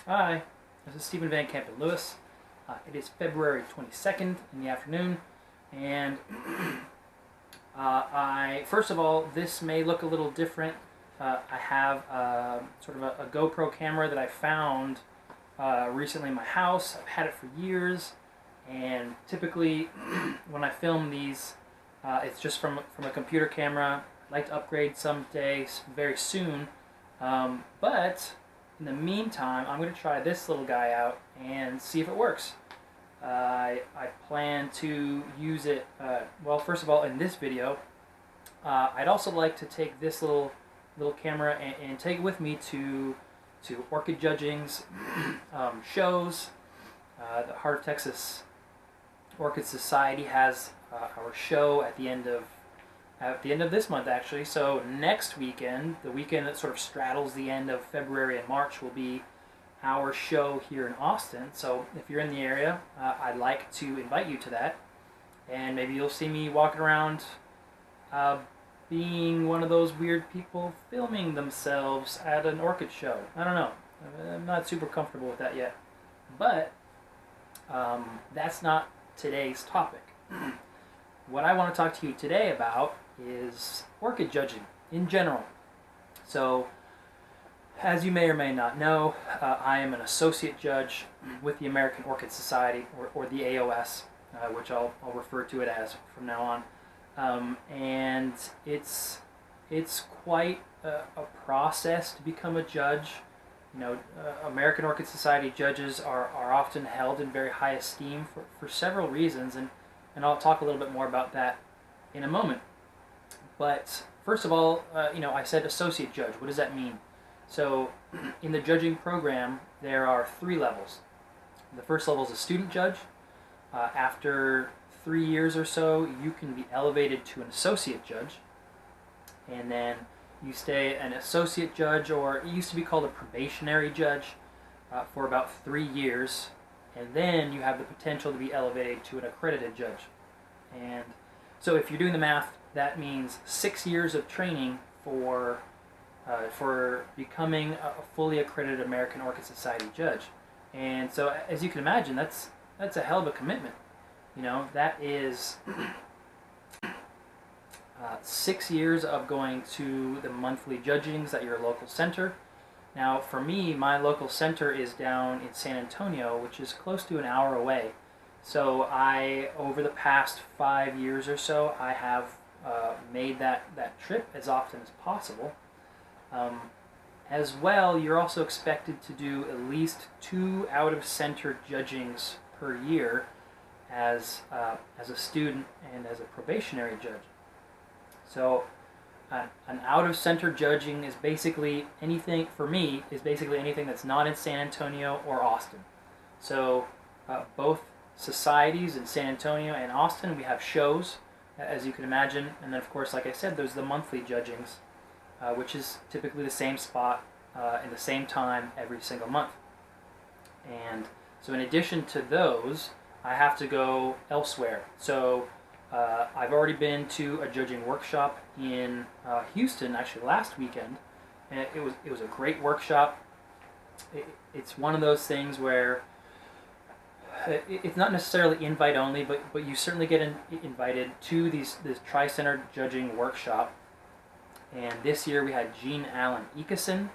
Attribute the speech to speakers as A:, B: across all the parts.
A: Hi, this is Stephen Van Kampen-Lewis. It is February 22nd in the afternoon, and first of all, this may look a little different. I have sort of a GoPro camera that I found recently in my house. I've had it for years, and typically when I film these, it's just from a computer camera. I'd like to upgrade someday, very soon, but in the meantime, I'm going to try this little guy out and see if it works. I plan to use it, well, first of all, in this video. I'd also like to take this little camera and take it with me to Orchid Judging's shows. The Heart of Texas Orchid Society has our show at the end of this month, actually. So next weekend, the weekend that sort of straddles the end of February and March, will be our show here in Austin. So if you're in the area, I'd like to invite you to that, and maybe you'll see me walking around being one of those weird people filming themselves at an orchid show. I don't know. I'm not super comfortable with that yet. But that's not today's topic. What I want to talk to you today about is orchid judging in general. So, as you may or may not know, I am an associate judge with the American Orchid Society, or the AOS, which I'll refer to it as from now on. And it's quite a process to become a judge. You know, American Orchid Society judges are often held in very high esteem for several reasons, and I'll talk a little bit more about that in a moment. But first of all, I said associate judge. What does that mean? So in the judging program, there are 3 levels. The first level is a student judge. After 3 years or so, you can be elevated to an associate judge. And then you stay an associate judge, or it used to be called a probationary judge, for about 3 years. And then you have the potential to be elevated to an accredited judge. And so if you're doing the math, that means 6 years of training for becoming a fully accredited American Orchid Society judge. And so, as you can imagine, that's a hell of a commitment. You know, that is 6 years of going to the monthly judgings at your local center. Now, for me, my local center is down in San Antonio, which is close to an hour away. So over the past 5 years or so, I have made that trip as often as possible. As well, you're also expected to do at least 2 out-of-center judgings per year as a student and as a probationary judge. So an out-of-center judging is basically anything, for me, is basically anything that's not in San Antonio or Austin. So both societies in San Antonio and Austin, we have shows, as you can imagine, and then of course, like I said, there's the monthly judgings, which is typically the same spot in the same time every single month. And so in addition to those, I have to go elsewhere. So I've already been to a judging workshop in Houston, actually last weekend, and it was a great workshop. It's one of those things where it's not necessarily invite only, but you certainly get invited to this tri-center judging workshop. And this year we had Jean Allen Ekeson,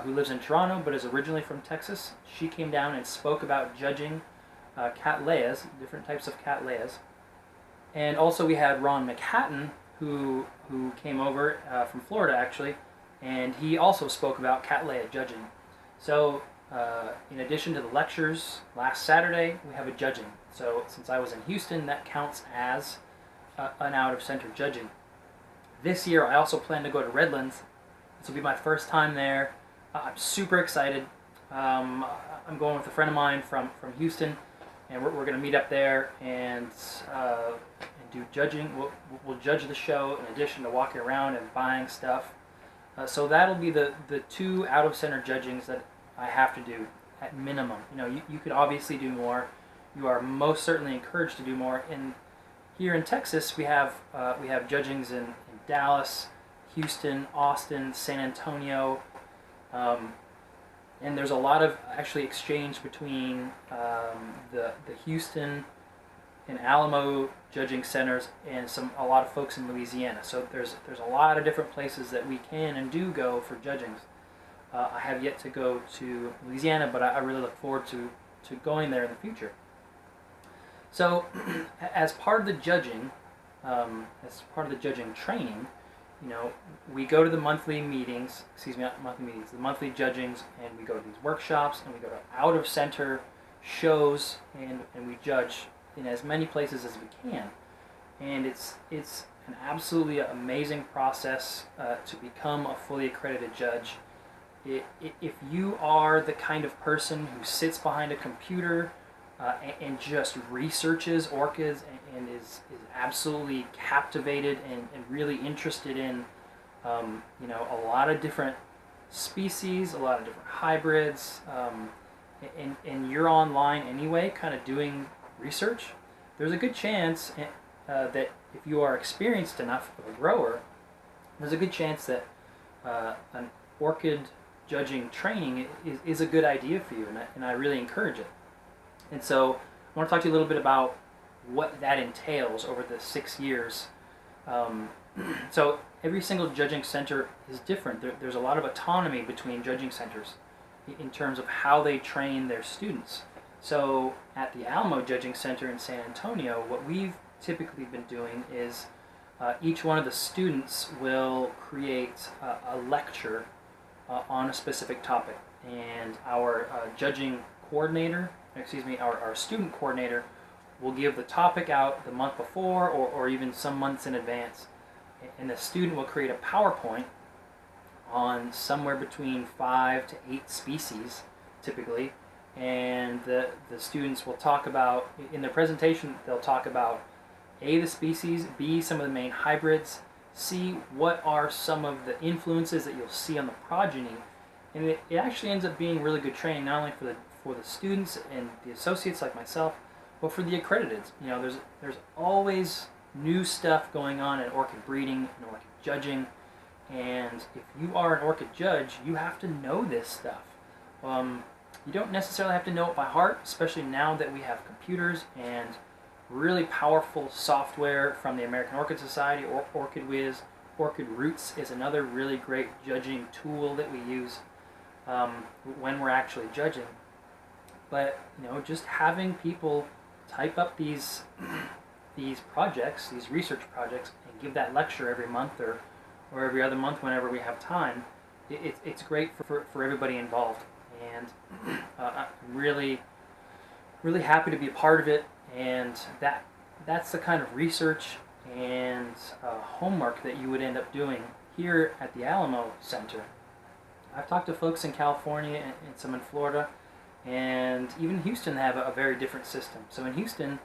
A: who lives in Toronto but is originally from Texas. She came down and spoke about judging cattleyas, different types of cattleyas. And also we had Ron McHatton, who came over from Florida, actually, and he also spoke about cattleya judging. So in addition to the lectures, last Saturday we have a judging. So since I was in Houston, that counts as an out-of-center judging. This year I also plan to go to Redlands. This will be my first time there. I'm super excited. I'm going with a friend of mine from Houston, and we're going to meet up there and do judging. We'll judge the show in addition to walking around and buying stuff. So that'll be the 2 out-of-center judgings that I have to do at minimum. You know, you could obviously do more. You are most certainly encouraged to do more. And here in Texas, we have judgings in Dallas, Houston, Austin, San Antonio, and there's a lot of actually exchange between the Houston and Alamo judging centers and a lot of folks in Louisiana. So there's a lot of different places that we can and do go for judgings. I have yet to go to Louisiana, but I really look forward to going there in the future. So as part of the judging, training, we go to the monthly meetings, the monthly judgings, and we go to these workshops, and we go to out-of-center shows, and we judge in as many places as we can. And it's an absolutely amazing process to become a fully accredited judge. If you are the kind of person who sits behind a computer and just researches orchids and is absolutely captivated and really interested in a lot of different species, a lot of different hybrids, and you're online anyway kind of doing research, there's a good chance that if you are experienced enough of a grower, there's a good chance that an orchid judging training is a good idea for you, and I really encourage it. And so I want to talk to you a little bit about what that entails over the 6 years. So every single judging center is different. There's a lot of autonomy between judging centers in terms of how they train their students. So at the Alamo Judging Center in San Antonio, what we've typically been doing is each one of the students will create a lecture on a specific topic, and our judging coordinator, our student coordinator, will give the topic out the month before or even some months in advance, and the student will create a PowerPoint on somewhere between 5 to 8 species typically, and the students will talk about, in their presentation, they'll talk about A, the species, B, some of the main hybrids, C, what are some of the influences that you'll see on the progeny. And it actually ends up being really good training, not only for the students and the associates like myself, but for the accrediteds. There's always new stuff going on in orchid breeding and orchid judging, and if you are an orchid judge, you have to know this stuff. You don't necessarily have to know it by heart, especially now that we have computers and really powerful software from the American Orchid Society, or Orchid Whiz. Orchid Roots is another really great judging tool that we use when we're actually judging. But just having people type up these projects, these research projects, and give that lecture every month or every other month whenever we have time, it's great for everybody involved. And I'm really happy to be a part of it. And that's the kind of research and homework that you would end up doing here at the Alamo Center. I've talked to folks in California and some in Florida, and even Houston have a very different system. So in Houston,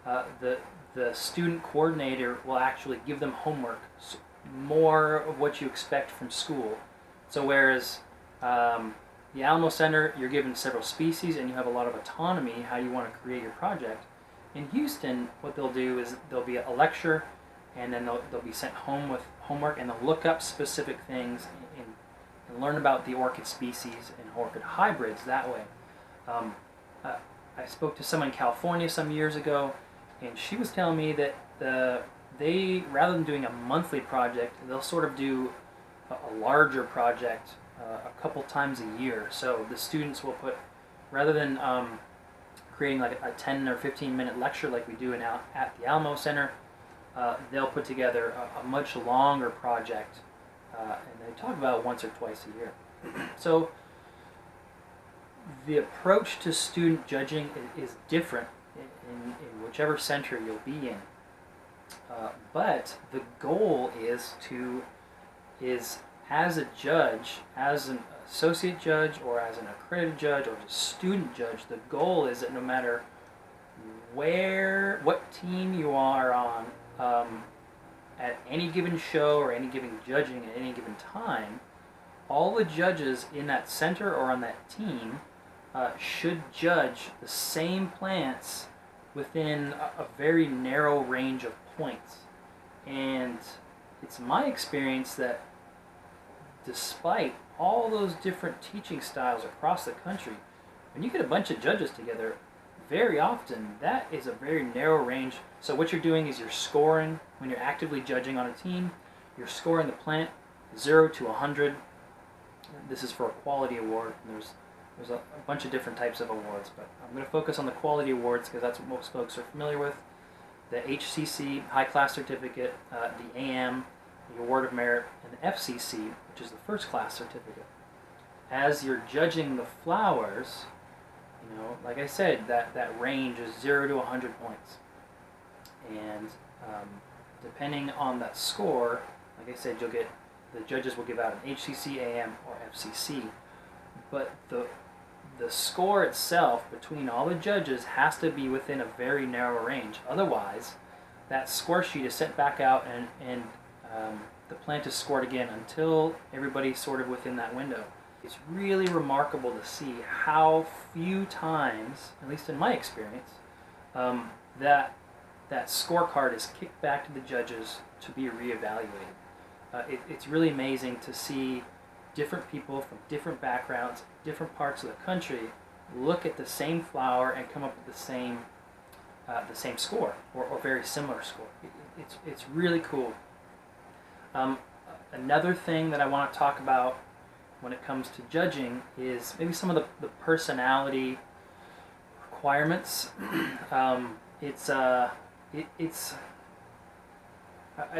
A: the student coordinator will actually give them homework, more of what you expect from school. So whereas the Alamo Center, you're given several species and you have a lot of autonomy how you want to create your project. In Houston, what they'll do is there'll be a lecture, and then they'll be sent home with homework, and they'll look up specific things and learn about the orchid species and orchid hybrids that way. I spoke to someone in California some years ago, and she was telling me that they, rather than doing a monthly project, they'll sort of do a larger project a couple times a year. So the students will put, rather than creating like a 10 or 15 minute lecture like we do at the Alamo Center, they'll put together a much longer project, and they talk about it once or twice a year. So the approach to student judging is different in whichever center you'll be in, but the goal is as a judge, as an associate judge or as an accredited judge or just student judge, the goal is that no matter what team you are on at any given show or any given judging at any given time, all the judges in that center or on that team should judge the same plants within a very narrow range of points. And it's my experience that despite all those different teaching styles across the country, when you get a bunch of judges together, very often that is a very narrow range. So what you're doing is you're scoring, when you're actively judging on a team, you're scoring the plant 0 to 100. This is for a quality award. There's a bunch of different types of awards, but I'm going to focus on the quality awards because that's what most folks are familiar with. The HCC, High Class Certificate, the AM, the Award of Merit, and the FCC, which is the First Class Certificate. As you're judging the flowers, you know, like I said, that range is 0 to 100 points. And depending on that score, like I said, the judges will give out an HCC, AM, or FCC. But the score itself between all the judges has to be within a very narrow range. Otherwise, that score sheet is sent back out and the plant is scored again until everybody's sort of within that window. It's really remarkable to see how few times, at least in my experience, that scorecard is kicked back to the judges to be reevaluated. It's really amazing to see different people from different backgrounds, different parts of the country, look at the same flower and come up with the same score or very similar score. It's really cool. Another thing that I want to talk about when it comes to judging is maybe some of the personality requirements. I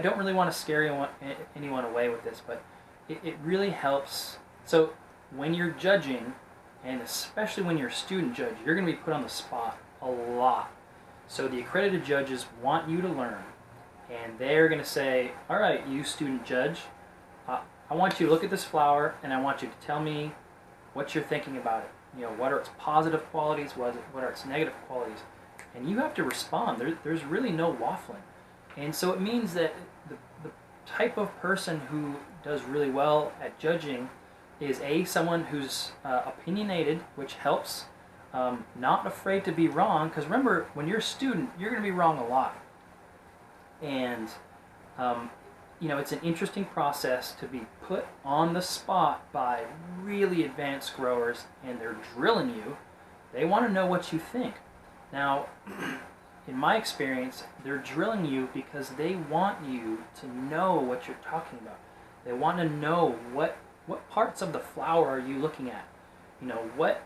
A: don't really want to scare anyone away with this, but it really helps. So when you're judging, and especially when you're a student judge, you're going to be put on the spot a lot. So the accredited judges want you to learn, and they're going to say, all right, you student judge, I want you to look at this flower, and I want you to tell me what you're thinking about it. You know, what are its positive qualities, what are its negative qualities, and you have to respond. There's really no waffling. And so it means that the type of person who does really well at judging is someone who's opinionated, which helps, not afraid to be wrong, because remember, when you're a student, you're going to be wrong a lot. And you know, it's an interesting process to be put on the spot by really advanced growers, and they're drilling you. They want to know what you think. Now, in my experience, they're drilling you because they want you to know what you're talking about. They want to know what parts of the flower are you looking at. You know, what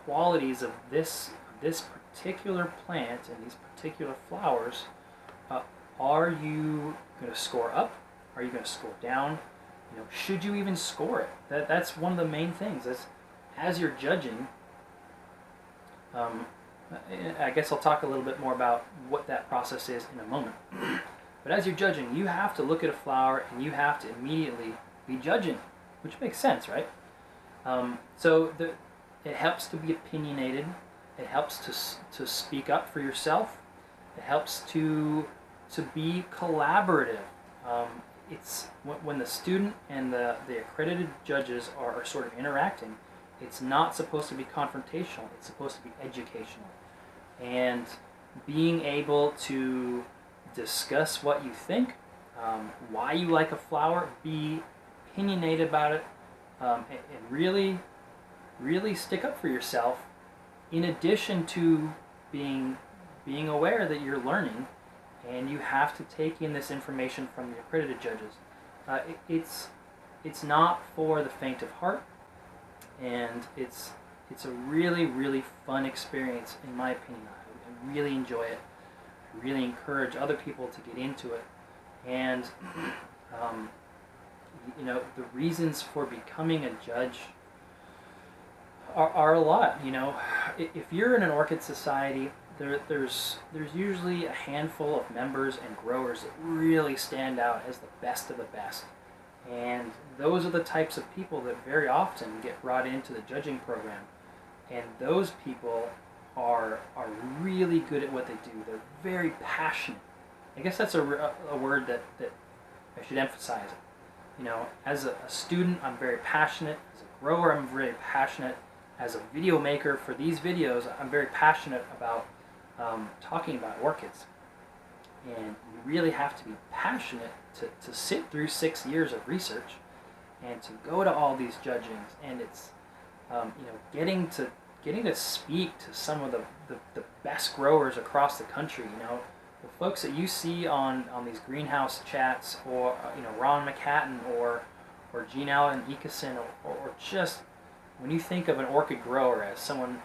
A: qualities of this particular plant and these particular flowers are you going to score up? Are you going to score down? You know, should you even score it? That's one of the main things. As you're judging, I guess I'll talk a little bit more about what that process is in a moment. But as you're judging, you have to look at a flower and you have to immediately be judging, which makes sense, right? So it helps to be opinionated. It helps to speak up for yourself. It helps to be collaborative. It's when the student and the accredited judges are sort of interacting, it's not supposed to be confrontational. It's supposed to be educational. And being able to discuss what you think, why you like a flower, be opinionated about it, and really, really stick up for yourself, in addition to being aware that you're learning and you have to take in this information from the accredited judges. It's not for the faint of heart, and it's a really, really fun experience, in my opinion. I really enjoy it. I really encourage other people to get into it. And you know, the reasons for becoming a judge are a lot. You know, if you're in an orchid society, there's usually a handful of members and growers that really stand out as the best of the best. And those are the types of people that very often get brought into the judging program. And those people are really good at what they do. They're very passionate. I guess that's a word that I should emphasize. You know, as a student, I'm very passionate. As a grower, I'm very passionate. As a video maker for these videos, I'm very passionate about talking about orchids. And you really have to be passionate to sit through 6 years of research and to go to all these judgings, and it's getting to speak to some of the best growers across the country. The folks that you see on these greenhouse chats, or Ron McHatton, or Gene Allen Ekeson, or just when you think of an orchid grower as someone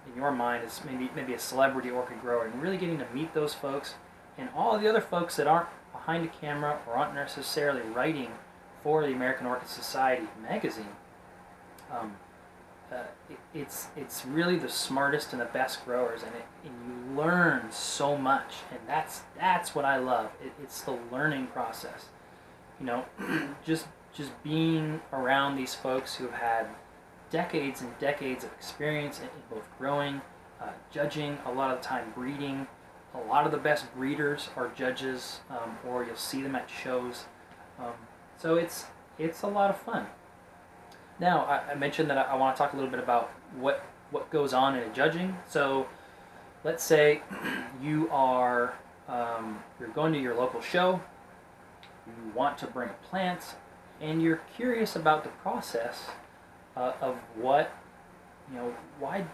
A: in your mind is maybe a celebrity orchid grower, and really getting to meet those folks and all the other folks that aren't behind a camera or aren't necessarily writing for the American Orchid Society magazine. It's really the smartest and the best growers, and you learn so much, and that's what I love. It's the learning process. Just being around these folks who have had decades and decades of experience in both growing, judging, a lot of the time breeding. A lot of the best breeders are judges, or you'll see them at shows. So it's a lot of fun. Now, I mentioned that I want to talk a little bit about what goes on in a judging. So let's say you're going to your local show, you want to bring a plant, and you're curious about the process of why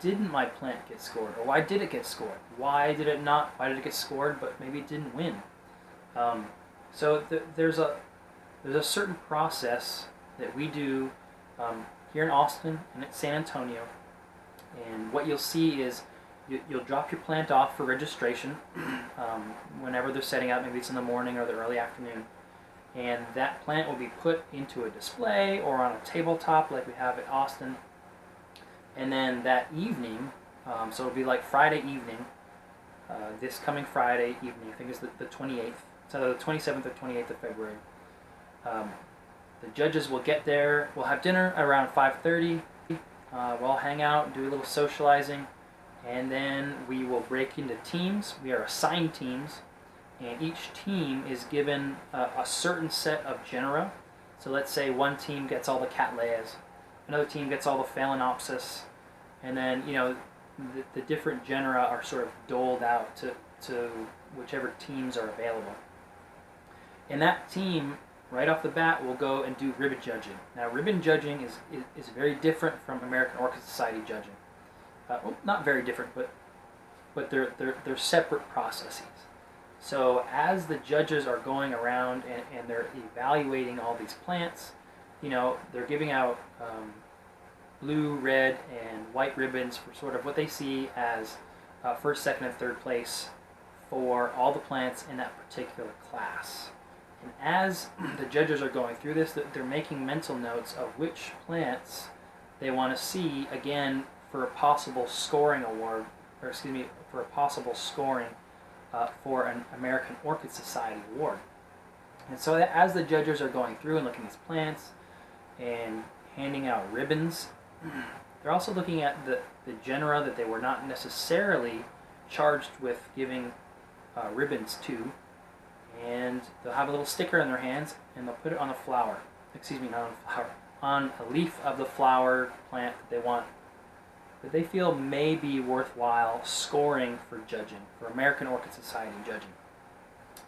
A: didn't my plant get scored, or why did it get scored? Why did it not? Why did it get scored, but maybe it didn't win? So there's a certain process that we do here in Austin and at San Antonio, and what you'll see is you'll drop your plant off for registration whenever they're setting out. Maybe it's in the morning or the early afternoon, and that plant will be put into a display or on a tabletop like we have at Austin. And then that evening, so it'll be like Friday evening, this coming Friday evening, I think it's the 28th, so the 27th or 28th of February. The judges will get there, we'll have dinner around 5:30, we'll all hang out and do a little socializing, and then we will break into teams. We are assigned teams, and each team is given a certain set of genera. So let's say one team gets all the Cattleyas, another team gets all the Phalaenopsis, and then the different genera are sort of doled out to whichever teams are available. And that team, right off the bat, will go and do ribbon judging. Now, ribbon judging is very different from American Orchid Society judging. Well, not very different, but they're separate processes. So as the judges are going around and they're evaluating all these plants, they're giving out blue, red, and white ribbons for sort of what they see as first, second, and third place for all the plants in that particular class. And as the judges are going through this, they're making mental notes of which plants they want to see again for a possible scoring award, or excuse me, for a possible scoring for an American Orchid Society award. And so as the judges are going through and looking at these plants and handing out ribbons, they're also looking at the genera that they were not necessarily charged with giving ribbons to, and they'll have a little sticker in their hands and they'll put it on a flower, excuse me, not on a flower, on a leaf of the flower plant that they want, that they feel may be worthwhile scoring for judging, for American Orchid Society judging.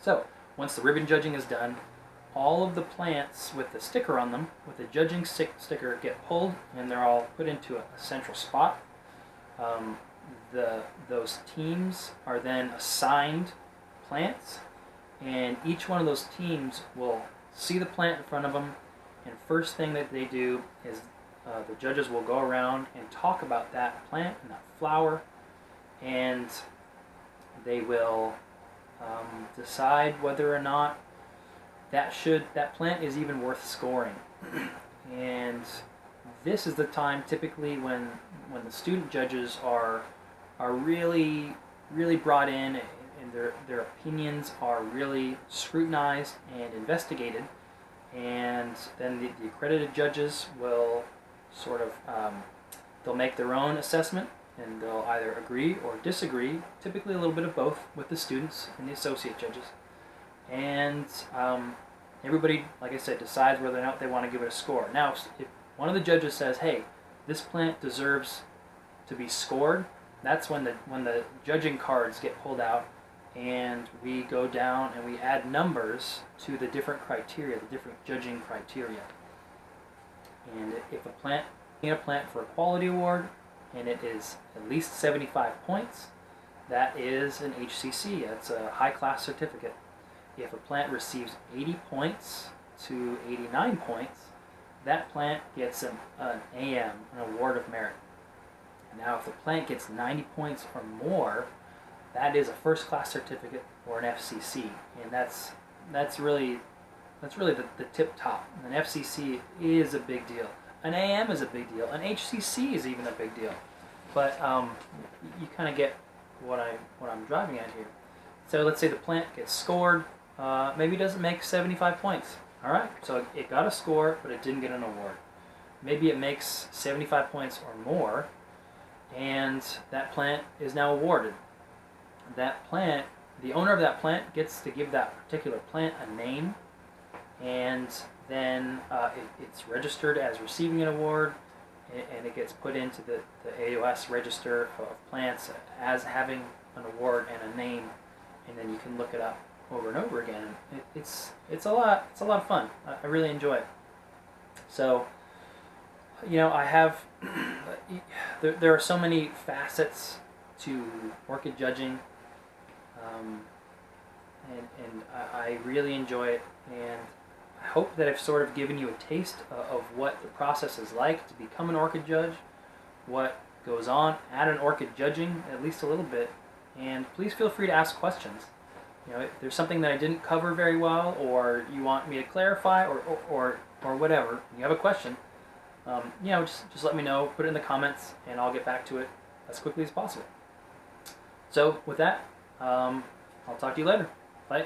A: So once the ribbon judging is done, all of the plants with the sticker on them, with the judging sticker, get pulled, and they're all put into a central spot. Those teams are then assigned plants, and each one of those teams will see the plant in front of them, and first thing that they do is the judges will go around and talk about that plant and that flower, and they will decide whether or not that plant is even worth scoring. And this is the time typically when the student judges are really brought in, and their opinions are really scrutinized and investigated, and then the accredited judges will sort of they'll make their own assessment, and they'll either agree or disagree, typically a little bit of both, with the students and the associate judges. And everybody, like I said, decides whether or not they want to give it a score. Now, if one of the judges says, hey, this plant deserves to be scored, that's when the judging cards get pulled out, and we go down and we add numbers to the different criteria, the different judging criteria. And if a plant, in a plant for a quality award, and it is at least 75 points, that is an HCC. That's a high class certificate. If a plant receives 80 points to 89 points, that plant gets an AM, an Award of Merit. Now, if the plant gets 90 points or more, that is a first class certificate or an FCC, and that's really the tip top. An FCC is a big deal. An AM is a big deal. An HCC is even a big deal. But you kind of get what I'm driving at here. So let's say the plant gets scored. Maybe it doesn't make 75 points. All right, so it got a score, but it didn't get an award. Maybe it makes 75 points or more, and that plant is now awarded. That plant, the owner of that plant gets to give that particular plant a name, and then it's registered as receiving an award, and it gets put into the AOS register of plants as having an award and a name, and then you can look it up over and over again. It's a lot of fun. I really enjoy it. So, you know, I have there are so many facets to orchid judging, and I really enjoy it, and I hope that I've sort of given you a taste of what the process is like to become an orchid judge, what goes on at an orchid judging, at least a little bit, and please feel free to ask questions. You know, if there's something that I didn't cover very well, or you want me to clarify, or whatever, you have a question, you know, just let me know, put it in the comments, and I'll get back to it as quickly as possible. So with that, I'll talk to you later. Bye.